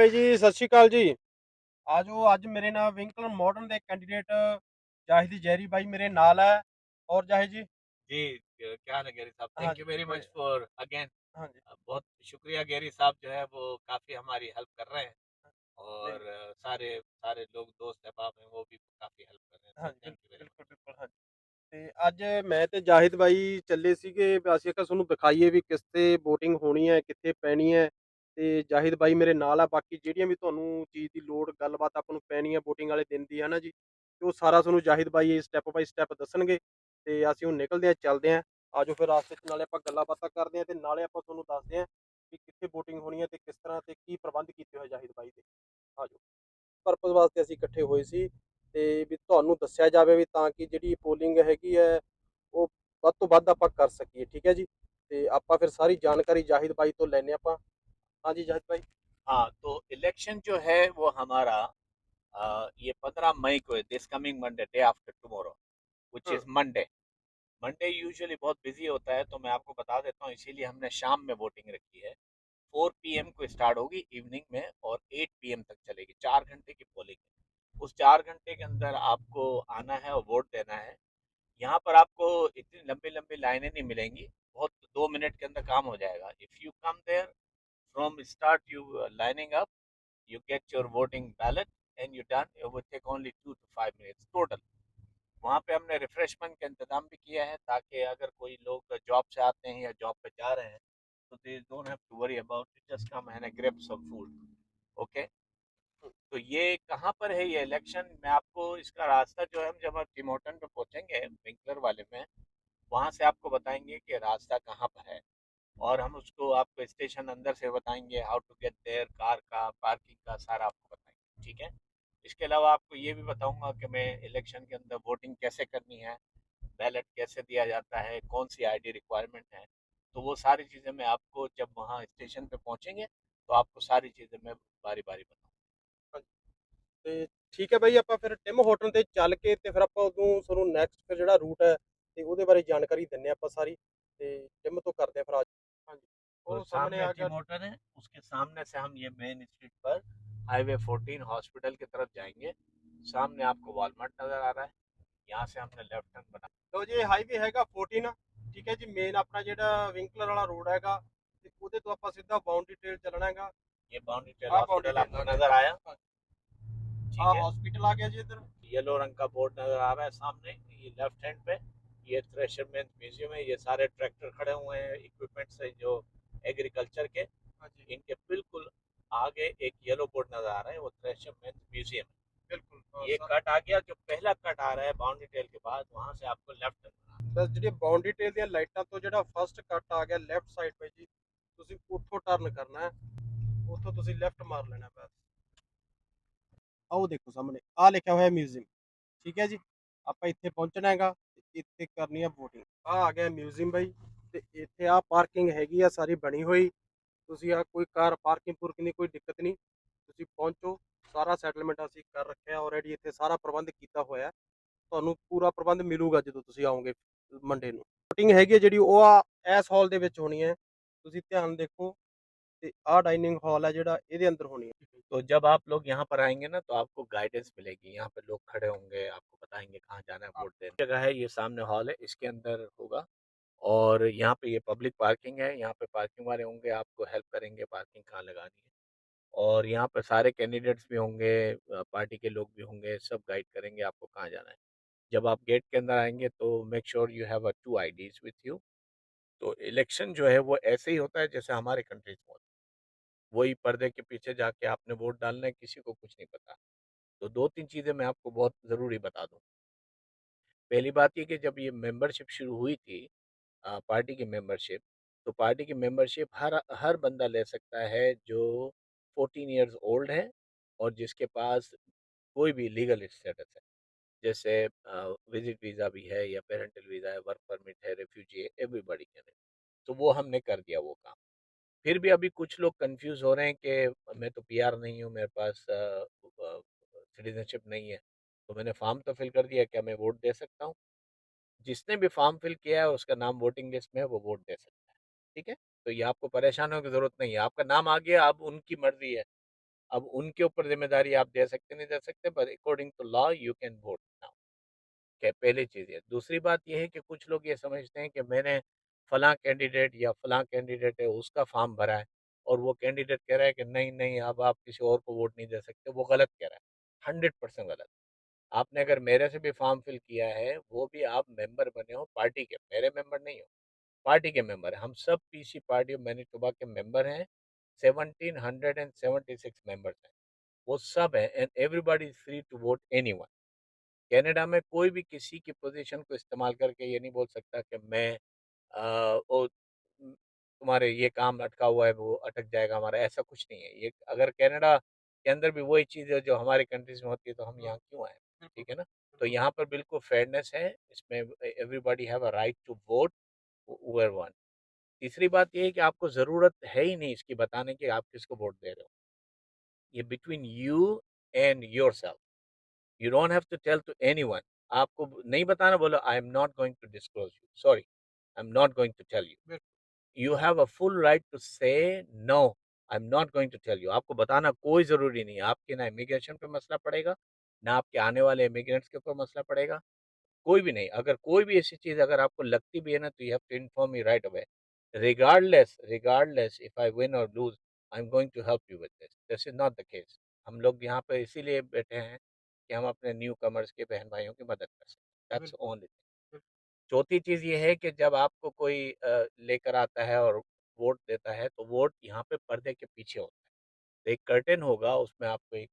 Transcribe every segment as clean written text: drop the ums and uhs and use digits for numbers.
ਬਾਈ ਜੀ, ਸਤਿ ਸ਼੍ਰੀ ਅਕਾਲ ਜੀ। ਆਜੋ ਅੱਜ ਮੇਰੇ ਨਾਲ ਵਿੰਕਲ ਮਾਡਰਨ ਦੇ ਕੈਂਡੀਡੇਟ ਜਾहिद जहरी भाई मेरे नाल है। और जाहिद जी। जी, क्या हाल है गैरी साहब? हाँ thank you ji very much बढ़िया। For again. हाँ जी। बहुत शुक्रिया गैरी साहब, जो है वो काफ़ी हमारी हेल्प कर रहे हैं। नहीं। और सारे सारे लोग दोस्त अहबाब हैं, वो भी काफ़ी हेल्प कर रहे हैं, हाँ सो जी, थैंक यू वेरी बिल्कुल मच। बिल्कुल हाँ जी। ਤੇ ਅੱਜ ਮੈਂ ਤੇ ਜਾਹਿਦ ਬਾਈ ਚੱਲੇ ਸੀਗੇ ਵੀ ਅਸੀਂ ਕਿਹਾ ਤੁਹਾਨੂੰ ਦਿਖਾਈਏ ਵੀ ਕਿਸ ਤੇ VOTING ਹੋਣੀ ਹੈ, ਕਿੱਥੇ ਪੈਣੀ ਹੈ। ਤੇ ਜਾਹਿਦ ਬਾਈ ਮੇਰੇ ਨਾਲ ਆ, ਬਾਕੀ ਜਿਹੜੀਆਂ ਵੀ ਤੁਹਾਨੂੰ ਚੀਜ਼ ਦੀ ਲੋੜ ਗੱਲਬਾਤ ਆਪਾਂ ਨੂੰ ਪੈਣੀ ਹੈ VOTING ਵਾਲੇ ਦਿਨ ਦੀ ਹੈ ਨਾ ਜੀ, ਤੇ ਉਹ ਸਾਰਾ ਤੁਹਾਨੂੰ ਜਾਹਿਦ ਬਾਈ ਸਟੈਪ ਬਾਈ ਸਟੈਪ ਦੱਸਣਗੇ। ਤੇ ਅਸੀਂ ਹੁਣ ਨਿਕਲਦੇ ਹਾਂ, ਚੱਲਦੇ ਹਾਂ। ਆਜੋ ਫਿਰ ਰਾਸਤੇ 'ਚ ਨਾਲੇ ਆਪਾਂ ਗੱਲਾਂ ਬਾਤਾਂ ਕਰਦੇ ਹਾਂ ਤੇ ਨਾਲੇ ਆਪਾਂ ਤੁਹਾਨੂੰ ਦੱਸਦੇ ਹਾਂ ਵੀ ਕਿੱਥੇ VOTING ਹੋਣੀ ਹੈ ਤੇ ਕਿਸ ਤਰ੍ਹਾਂ ਤੇ ਕੀ ਪ੍ਰਬੰਧ ਕੀਤੇ ਹੋਏ ਜਾਹਿਦ ਬਾਈ ਦੇ। ਆਜੋ। ਪਰਪਸ ਵਾਸਤੇ ਅਸੀਂ ਇਕੱਠੇ ਹੋਏ ਸੀ ਤੇ ਵੀ ਤੁਹਾਨੂੰ ਦੱਸਿਆ ਜਾਵੇ ਵੀ ਤਾਂ ਕਿ ਜਿਹੜੀ ਪੋਲਿੰਗ ਹੈਗੀ ਹੈ ਉਹ ਵੱਧ ਤੋਂ ਵੱਧ ਆਪਾਂ ਕਰ ਸਕੀਏ। ਠੀਕ ਹੈ ਜੀ। ਤੇ ਆਪਾਂ ਫਿਰ सारी जानकारी जाहिद भाई तो लेने ਆਪਾਂ। हाँ जी जाहिद भाई। हाँ, तो इलेक्शन जो है वो हमारा ये 15 मई को है, this coming Monday, day after tomorrow, which hmm. Is Monday. Monday usually बहुत बिजी होता है, तो मैं आपको बता देता हूँ, इसीलिए हमने शाम में वोटिंग रखी है। 4 PM को स्टार्ट होगी इवनिंग में, और 8 PM तक चलेगी। 4 घंटे की पोलिंग है। उस 4 घंटे के अंदर आपको आना है और वोट देना है। यहाँ पर आपको इतनी लंबी लंबी लाइनें नहीं मिलेंगी, बहुत 2 मिनट के अंदर काम हो जाएगा। If you come there from start, you lining up, you get your voting ballot and you done. It will take only 2 to 5 minutes total. वहाँ पे हमने रिफ्रेशमेंट का इंतजाम भी किया है, ताकि अगर कोई लोग जॉब से आते हैं या जॉब पे जा रहे हैं, तो they don't have to worry about it, just come and grab some food. Okay. तो ये कहाँ पर है ये इलेक्शन? मैं आपको इसका रास्ता जो है, हम जब हम टिमोटन पे पहुंचेंगे विंकलर वाले में, वहां से आपको बताएंगे कि रास्ता कहाँ पर है। और हम उसको आपको स्टेशन अंदर से बताएंगे, how to get there, car का पार्किंग का सारा आपको बताएंगे, ठीक है। इसके अलावा आपको ये भी बताऊंगा कि मैं इलेक्शन के अंदर वोटिंग कैसे करनी है, बैलेट कैसे दिया जाता है, कौन सी आईडी रिक्वायरमेंट है। तो वो सारी चीज़ें मैं आपको जब वहाँ स्टेशन पे पहुँचेंगे, तो आपको सारी चीज़ें मैं बारी बारी बताऊँ। ਹਾਂਜੀ। ਤੇ ਠੀਕ ਹੈ ਬਾਈ, ਆਪਾਂ ਫਿਰ ਟਿਮ ਹੋਟਲ ਤੇ ਚੱਲ ਕੇ ਤੇ ਫਿਰ ਆਪਾਂ ਉਦੋਂ ਤੁਹਾਨੂੰ ਨੈਕਸਟ ਫਿਰ ਜਿਹੜਾ ਰੂਟ ਹੈ ਤੇ ਉਹਦੇ ਬਾਰੇ ਜਾਣਕਾਰੀ ਦਿੰਨੇ ਆਪਾਂ ਸਾਰੀ। ਤੇ ਟਿਮ ਤੋਂ ਕਰਦੇ ਆ ਫਿਰ ਅੱਜ। ਹਾਂਜੀ। तो ਉਹ ਸਾਹਮਣੇ सामने ਆ टी ਗਿਆ। मोटर है, उसके सामने से हम ये मेन स्ट्रीट पर हाईवे 14 हॉस्पिटल की तरफ जाएंगे। सामने आपको वॉलमार्ट नज़र आ रहा है, यहाँ से हमने लेफ्ट टर्न बना। ਲਓ ਜੀ, ਹਾਈਵੇ ਹੈਗਾ 14। ਠੀਕ ਹੈ ਜੀ, ਮੇਨ ਆਪਣਾ ਜਿਹੜਾ ਵਿੰਕਲਰ ਵਾਲਾ ਰੋਡ ਹੈਗਾ ਤੇ ਉਹਦੇ ਤੋਂ ਆਪਾਂ ਸਿੱਧਾ ਬਾਉਂਡਰੀ ਟੇਲ ਚੱਲਣਾ ਹੈਗਾ। ये बाउंड्री टेल ਆਹ ਬਾਉਂਡਰੀ हॉस्पिटल ਟੇਲ आपको ਆ ਗਿਆ। नज़र आया? ठीक ਆਹ है। हॉस्पिटल आ गया जी इधर। येलो रंग का बोर्ड नज़र आ रहा है सामने, ये लेफ्ट हैंड पे। ये थ्रेशरमैन म्यूजियम है, ये सारे ट्रैक्टर खड़े हुए हैं, इक्विपमेंट्स है जो एग्रीकल्चर के। हाँ जी। इनके बिल्कुल आगे एक येलो बोर्ड नज़र आ रहा है, वो थ्रेशरमैन म्यूजियम है। बिल्कुल हाँ ये सर। कट आ गया, जो पहला कट आ रहा है बाउंड्री टेल के बाद, वहां से आपको लेफ्ट टर्न। बस ਜਿਹੜੀ ਬਾਉਂਡਰੀ ਟੇਲ ਦੀਆਂ ਲਾਈਟਾਂ ਤੋਂ ਜਿਹੜਾ ਫਸਟ ਕੱਟ ਆ ਗਿਆ ਲੈਫਟ ਸਾਈਡ 'ਤੇ ਜੀ, ਤੁਸੀਂ ਉੱਥੋਂ ਟਰਨ ਕਰਨਾ ਹੈ। ਉੱਥੋਂ ਤੁਸੀਂ ਲੈਫਟ ਮਾਰ ਲੈਣਾ ਬਸ। ਆਹ ਦੇਖੋ ਸਾਹਮਣੇ ਆਹ ਲਿਖਿਆ ਹੋਇਆ ਮਿਊਜ਼ੀਅਮ। ਠੀਕ ਹੈ ਜੀ। ਆਪਾਂ ਇੱਥੇ ਪਹੁੰਚਣਾ ਹੈਗਾ ਤੇ ਇੱਥੇ ਕਰਨੀ ਆ VOTING। ਆਹ ਆ ਗਿਆ ਮਿਊਜ਼ੀਅਮ ਬਾਈ। ਤੇ ਇੱਥੇ ਆਹ ਪਾਰਕਿੰਗ ਹੈਗੀ ਆ ਸਾਰੀ ਬਣੀ ਹੋਈ। ਤੁਸੀਂ ਆ ਕੋਈ ਕਾਰ ਪਾਰਕਿੰਗ ਪੂਰਕਿੰਗ ਦੀ ਕੋਈ ਦਿੱਕਤ ਨਹੀਂ, ਤੁਸੀਂ ਪਹੁੰਚੋ। ਸਾਰਾ ਸੈਟਲਮੈਂਟ ਅਸੀਂ ਕਰ ਰੱਖਿਆ ਆਲਰੇਡੀ, ਇੱਥੇ ਸਾਰਾ ਪ੍ਰਬੰਧ ਕੀਤਾ ਹੋਇਆ। ਤੁਹਾਨੂੰ ਪੂਰਾ ਪ੍ਰਬੰਧ ਮਿਲੂਗਾ ਜਦੋਂ ਤੁਸੀਂ ਆਓਗੇ ਮੰਡੇ ਨੂੰ। VOTING ਹੈਗੀ ਹੈ ਜਿਹੜੀ ਉਹ ਆ ਇਸ ਹਾਲ ਦੇ ਵਿੱਚ ਹੋਣੀ ਹੈ। ਤੁਸੀਂ ਧਿਆਨ ਦੇਖੋ ਤੇ ਆਹ ਡਾइनिंग हॉल है ਜਿਹੜਾ ਇਹਦੇ अंदर होनी है। तो जब आप लोग यहाँ पर आएंगे ना, तो आपको गाइडेंस मिलेगी, यहाँ पे लोग खड़े होंगे, आपको बताएंगे कहाँ जाना है वोट देने। जगह है, ये सामने हॉल है, इसके अंदर होगा। और यहाँ पे ये पब्लिक पार्किंग है, यहाँ पे पार्किंग वाले होंगे, आपको हेल्प करेंगे पार्किंग कहाँ लगानी है। और यहाँ पे सारे कैंडिडेट्स भी होंगे, पार्टी के लोग भी होंगे, सब गाइड करेंगे आपको कहाँ जाना है। जब आप गेट के अंदर आएंगे, तो make sure you have a 2 IDs with you. तो इलेक्शन जो है वो ऐसे ही होता है जैसे हमारे कंट्रीज में होता है। वही पर्दे के पीछे जाके आपने वोट डालना है, किसी को कुछ नहीं पता। तो 2-3 चीज़ें मैं आपको बहुत ज़रूरी बता दूँ। पहली बात ये कि जब ये मेंबरशिप शुरू हुई थी, पार्टी की मेंबरशिप, तो पार्टी की मेंबरशिप हर हर बंदा ले सकता है जो 14 इयर्स ओल्ड है, और जिसके पास कोई भी लीगल स्टेटस है। जैसे विजिट वीज़ा भी है, या पेरेंटल वीज़ा है, वर्क परमिट है, रेफ्यूजी है, एवरीबॉडी कैन। तो वो हमने कर दिया वो काम। फिर भी अभी कुछ लोग कंफ्यूज हो रहे हैं कि मैं तो पीआर नहीं हूँ, मेरे पास सिटीजनशिप नहीं है, तो मैंने फॉर्म तो फिल कर दिया, क्या मैं वोट दे सकता हूँ? जिसने भी फॉर्म फिल किया है उसका नाम वोटिंग लिस्ट में है, वो वोट दे सकता है। ठीक है। तो ये आपको परेशान होने की जरूरत नहीं है, आपका नाम आ गया, अब उनकी मर्जी है। अब उनके ऊपर ज़िम्मेदारी आप दे सकते नहीं दे सकते, but according to law you can vote now. क्या पहली चीज़ है। दूसरी बात ये है कि कुछ लोग ये समझते हैं कि मैंने फलां कैंडिडेट या फलां कैंडिडेट है उसका फॉर्म भरा है और वो कैंडिडेट कह रहा है कि नहीं नहीं अब आप किसी और को वोट नहीं दे सकते, वो गलत कह रहा है, 100% गलत। आपने अगर मेरे से भी फॉर्म फिल किया है, वो भी आप मेंबर बने हो पार्टी के, मेरे मेंबर नहीं हो, पार्टी के मेंबर हैं। हम सब पीसी पार्टी ऑफ मैनिटोबा के मेंबर हैं। 1776 मेंबर्स हैं, वो सब हैं, and everybody is free to vote anyone. Canada में कोई भी किसी की पोजीशन को इस्तेमाल करके ये नहीं बोल सकता कि मैं वो तुम्हारे ये काम अटका हुआ है वो अटक जाएगा हमारा, ऐसा कुछ नहीं है। ये अगर कनाडा के अंदर भी वही चीज़ है जो हमारी कंट्रीज में होती है तो हम हुँ, यहाँ क्यों आए? बिल्कुल, ठीक है ना? तो बिल्कुल, यहाँ पर बिल्कुल फेयरनेस है, इसमें everybody have a right to vote whoever want. तीसरी बात ये है कि आपको ज़रूरत है ही नहीं इसकी बताने की आप किसको वोट दे रहे हो। ये between you and yourself, you don't have to tell to anyone. आपको नहीं बताना, बोलो I am not going to disclose you, sorry I am not going to tell you. बिल्कुल, you have a full right to say no, I am not going to tell you. आपको बताना कोई ज़रूरी नहीं है। आपके ना इमिग्रेशन पे मसला पड़ेगा, ना आपके आने वाले इमिग्रेंट्स के ऊपर मसला पड़ेगा, कोई भी नहीं। अगर कोई भी ऐसी चीज़ अगर आपको लगती भी है ना, तो you have to inform me right away. Regardless if I win और lose, I am going to help you with this is not the case. हम लोग यहाँ पे इसीलिए बैठे हैं कि हम अपने न्यू कमर्स के बहन भाइयों की मदद कर सकें, दैट्स बिल्कुल, ओनली। बिल्कुल, चौथी चीज़ ये है कि जब आपको कोई लेकर आता है और वोट देता है, तो वोट यहाँ पे पर्दे के पीछे होता है। तो एक कर्टेन होगा, उसमें आपको एक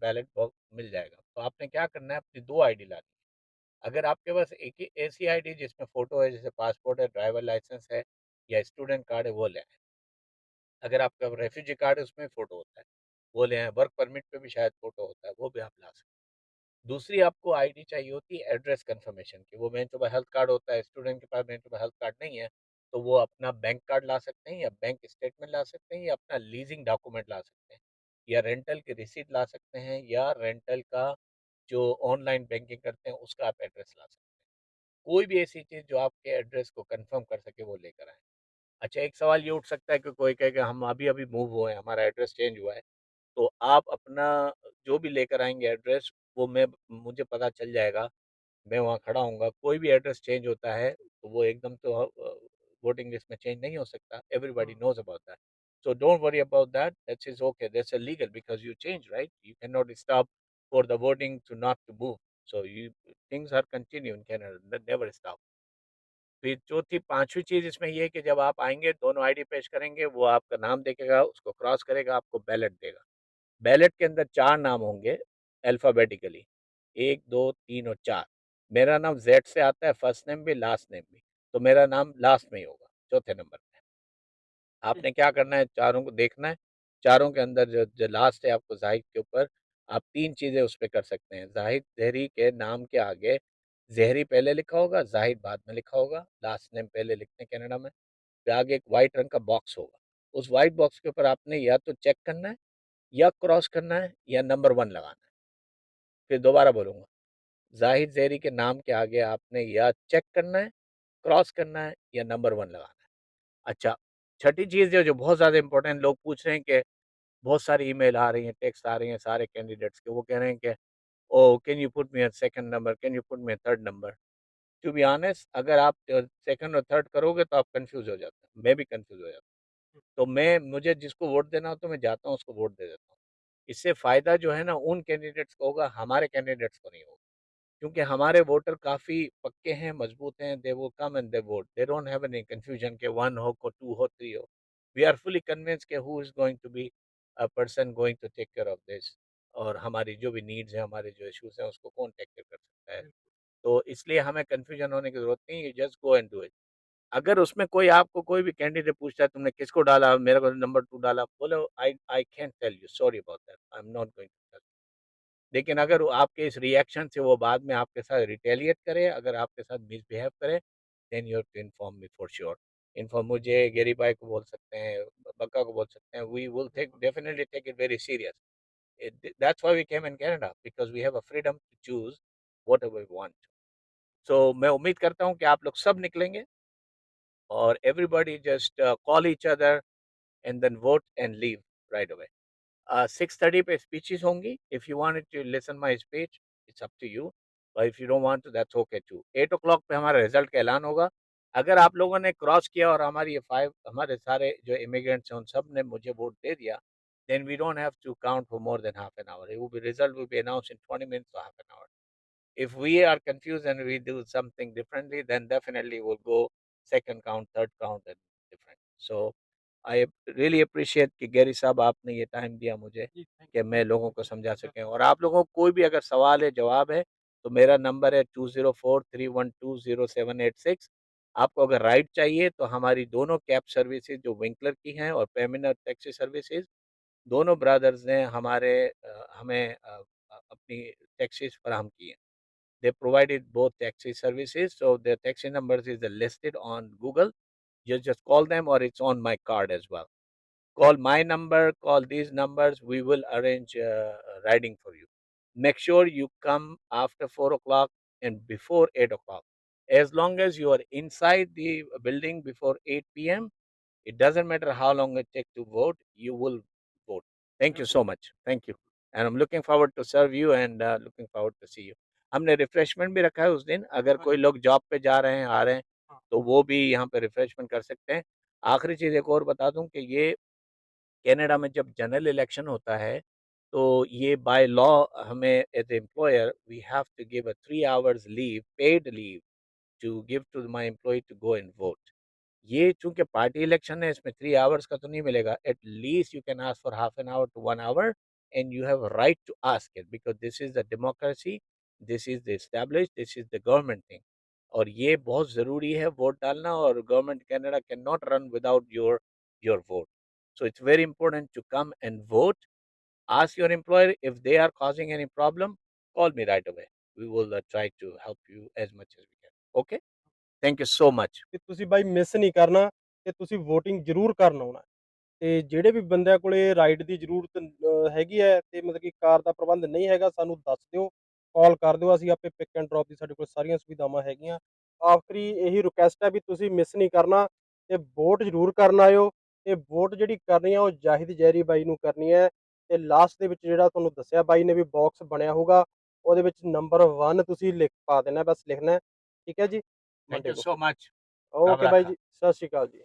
बैलेट बॉक्स मिल जाएगा। तो आपने क्या करना है, अपनी 2 आईडी लानी है। अगर आपके पास एक ही ऐसी आईडी जिसमें फ़ोटो है, जैसे पासपोर्ट है, ड्राइवर लाइसेंस है या स्टूडेंट कार्ड है, वो ले आएँ। अगर आपका रेफ्यूजी कार्ड है, उसमें फ़ोटो होता है, वो ले आएँ। वर्क परमिट पे भी शायद फ़ोटो होता है, वो भी आप ला सकते हैं। दूसरी आपको आईडी चाहिए होती है एड्रेस कंफर्मेशन की। वो मैनिटोबा हेल्थ कार्ड होता है, स्टूडेंट के पास मैनिटोबा हेल्थ कार्ड नहीं है, तो वो अपना बैंक कार्ड ला सकते हैं या बैंक स्टेटमेंट ला सकते हैं या अपना लीजिंग डॉक्यूमेंट ला सकते हैं या रेंटल की रिसीट ला सकते हैं या रेंटल का जो ऑनलाइन बैंकिंग करते हैं उसका आप एड्रेस ला सकते हैं। कोई भी ऐसी चीज़ जो आपके एड्रेस को कंफर्म कर सके वो लेकर आएँ। अच्छा, एक सवाल ये उठ सकता है कि कोई कहेगा हम अभी-अभी मूव हुए हैं, हमारा एड्रेस चेंज हुआ है। तो आप अपना जो भी लेकर आएँगे एड्रेस, वो मुझे पता चल जाएगा, मैं वहाँ खड़ा हूँगा। कोई भी एड्रेस चेंज होता है, तो वो एकदम तो वोटिंग लिस्ट में चेंज नहीं हो सकता। एवरीबॉडी हुँ, knows about that. So don't worry about that. That is okay. That's illegal because you changed, right? You cannot stop for the voting to not to move. So things are continue in Canada. That never stop. फिर चौथी पाँचवीं चीज़ इसमें ये है कि जब आप आएँगे, दोनों आईडी पेश करेंगे, वो आपका नाम देखेगा, उसको क्रॉस करेगा, आपको बैलेट देगा। बैलेट के अंदर 4 नाम होंगे अल्फ़ाबेटिकली, 1, 2, 3 और 4। मेरा नाम ज़ेड से आता है, फर्स्ट नेम भी, लास्ट नेम भी, तो मेरा नाम लास्ट में ही होगा, चौथे नंबर पे। ठीक, आपने क्या करना है, चारों को देखना है, चारों के अंदर जो जो लास्ट है आपको ज़ाहिद के ऊपर, आप 3 चीज़ें उस पे कर सकते हैं। ज़ाहिद ज़हरी के नाम के आगे ज़हरी पहले लिखा होगा, ज़ाहिद बाद में लिखा होगा, लास्ट नेम पहले लिखते हैं कनाडा में। फिर आगे एक वाइट रंग का बॉक्स होगा, उस वाइट बॉक्स के ऊपर आपने या तो चेक करना है या क्रॉस करना है या नंबर 1 लगाना है। फिर दोबारा बोलूँगा, ज़ाहिद ज़हरी के नाम के आगे आपने या चेक करना है, क्रॉस करना है या नंबर 1 लगाना है। अच्छा, छठी चीज़ जो जो बहुत ज़्यादा इम्पोर्टेंट, लोग पूछ रहे हैं कि बहुत सारी ईमेल आ रही हैं, टेक्स्ट आ रही हैं सारे कैंडिडेट्स के, वो कह रहे हैं कि oh! Can you put me at second number, can you put me at third number? To be honest, अगर आप सेकंड और थर्ड करोगे तो आप कन्फ्यूज़ हो जाते हैं, मैं भी कन्फ्यूज़ हो जाता हूँ। तो मुझे जिसको वोट देना हो तो मैं जाता हूँ उसको वोट दे देता हूँ। इससे फ़ायदा जो है ना उन कैंडिडेट्स को होगा, हमारे कैंडिडेट्स को नहीं होगा। क्योंकि हमारे वोटर काफ़ी पक्के हैं, मज़बूत हैं, they will come and they vote. They don't have any confusion कि 1 हो को 2 हो, 3 हो। वी आर फुली कन्विंस्ड कि who is going to be a person going to take care of this, और हमारी जो भी नीड्स हैं, हमारे जो इश्यूज़ हैं, उसको कौन टेक केयर कर सकता है। बिल्कुल, तो इसलिए हमें कन्फ्यूजन होने की ज़रूरत नहीं है, you just go and do it. अगर उसमें कोई आपको कोई भी कैंडिडेट पूछता है तुमने किसको डाला? मेरे को नंबर 2 डाला। बोलो I I can't tell you, sorry about that. I am not going to tell. लेकिन अगर वो आपके इस रिएक्शन से वो बाद में आपके साथ रिटेलिएट करे, अगर आपके साथ मिसबिहेव करे, then you have to inform me for sure. Inform मुझे, गेरी भाई को बोल सकते हैं, बक्का को बोल सकते हैं। वी विल टेक बिल्कुल, definitely take it very serious. That's why we came in Canada, because we have a freedom to choose whatever we want. So मैं उम्मीद करता हूँ कि आप लोग सब निकलेंगे और everybody just call each other and then vote and leave right away. 6:30 पे स्पीचेस होंगी. If you want to listen my speech, it's up to you, और if you don't want to, that's okay too. 8 o'clock पे हमारा result का ऐलान होगा. अगर आप लोगों ने क्रॉस किया और हमारी ये 5 हमारे सारे जो इमिग्रेंट्स हैं उन सब ने मुझे वोट दे दिया, then we don't have to count for more than half an hour. It will be result will be announced in 20 minutes or half an hour. If we are confused and we do something differently, then definitely we'll go second count, third count, and different. So I really appreciate कि Gary साहब आपने ये time दिया मुझे जी, thank कि you. मैं लोगों को समझा सकें. और आप लोगों को कोई भी अगर सवाल है, जवाब है, तो मेरा नंबर है 2043120786. आपको अगर राइड चाहिए तो हमारी दोनों कैब सर्विसेज जो विंकलर की हैं और पेमिनर टैक्सी सर्विसेज, दोनों ब्रदर्स ने हमें अपनी टैक्सीज फराहम की हैं. They provided both taxi services, so their taxi numbers is listed on Google. You just call them, or it's on my card as well. Call my number, call these numbers. We will arrange riding for you. Make sure you come after 4 o'clock and before 8 o'clock. As long as you are inside the building before 8 p.m., it doesn't matter how long it takes to vote, you will vote. Thank you so much. Thank you. And I'm looking forward to serve you and looking forward to see you. हमने refreshment भी रखा है उस दिन. अगर कोई लोग job पे जा रहे हैं, आ रहे हैं, तो वो भी यहाँ पे रिफ्रेशमेंट कर सकते हैं. आखिरी चीज़ एक और बता दूं कि ये कनाडा में जब जनरल इलेक्शन होता है, तो ये बाय लॉ हमें as employer we have to give a 3 hours leave, paid leave, to give to my employ to go and vote. ये चूंकि पार्टी इलेक्शन है, इसमें 3 hours का तो नहीं मिलेगा. At least you can ask for half an hour to 1 hour, and you have right to ask it, because this is the democracy, this is the establish, this is the government thing. और ये बहुत ज़रूरी है vote डालना, और government Canada can not run without your vote. So it's very important to come and vote. Ask your employer if they are causing any problem. Call me right away. We will try to help you as much as we can. Okay? Thank you so much. ਕਿ ਤੁਸੀਂ ਬਾਈ miss ਨਹੀਂ ਕਰਨਾ ਤੇ ਤੁਸੀਂ VOTING ਜ਼ਰੂਰ ਕਰਨ ਆਉਣਾ। ਤੇ ਜਿਹੜੇ ਵੀ ਬੰਦਿਆਂ ਕੋਲੇ ਰਾਈਡ ਦੀ ਜ਼ਰੂਰਤ ਹੈਗੀ ਹੈ ਤੇ ਮਤਲਬ ਕਿ ਕਾਰ ਦਾ ਪ੍ਰਬੰਧ ਨਹੀਂ ਹੈਗਾ, ਸਾਨੂੰ ਦੱਸ ਦਿਓ, ਕਾਲ ਕਰ ਦਿਓ, ਅਸੀਂ ਆਪੇ ਪਿਕ ਐਂਡ ਡ੍ਰੌਪ ਦੀ ਸਾਡੇ ਕੋਲ ਸਾਰੀਆਂ ਸੁਵਿਧਾਵਾਂ ਹੈਗੀਆਂ। ਆਖਰੀ ਇਹੀ ਰਿਕੁਐਸਟ ਹੈ ਵੀ ਤੁਸੀਂ ਮਿਸ ਨਹੀਂ ਕਰਨਾ ਤੇ ਵੋਟ ਜ਼ਰੂਰ ਕਰਨ ਆਇਓ। ਤੇ ਵੋਟ ਜਿਹੜੀ ਕਰਨੀ ਆ ਉਹ ਜਾਹਿਦ ਜ਼ੈਰੀ ਬਾਈ ਨੂੰ ਕਰਨੀ ਹੈ। ਤੇ ਲਾਸਟ ਦੇ ਵਿੱਚ ਜਿਹੜਾ ਤੁਹਾਨੂੰ ਦੱਸਿਆ ਬਾਈ ਨੇ ਵੀ ਬਾਕਸ ਬਣਿਆ ਹੋਊਗਾ, ਉਹਦੇ ਵਿੱਚ ਨੰਬਰ 1 ਤੁਸੀਂ ਲਿਖ ਪਾ ਦੇਣਾ, ਬਸ ਲਿਖਣਾ ਹੈ। ਠੀਕ ਹੈ ਜੀ, Thank ਮੰਡੇ you ਨੂੰ। so much. ਓਕੇ ਬਾਈ Rabrakha. ਜੀ, ਸਤਿ ਸ਼੍ਰੀ ਅਕਾਲ ਜੀ।